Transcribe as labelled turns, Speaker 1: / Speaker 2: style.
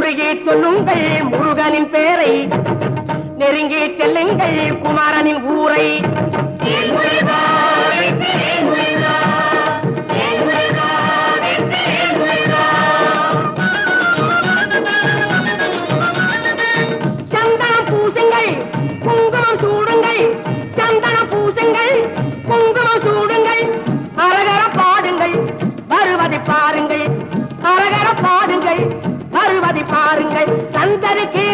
Speaker 1: முருகி சொல்லுங்கள் முருகனின் பேரை, நெருங்கி செல்லுங்கள் குமாரனின் ஊரை. சந்தனம் பூசுங்கள் குங்குமம் சூடுங்கள், சந்தனம் பூசுங்கள் குங்குமம் சூடுங்கள், அரகர பாடுங்கள் வருவதை பாருங்கள், அரகர பாடுங்கள் வருவதை பாருங்கள். சந்தருக்கு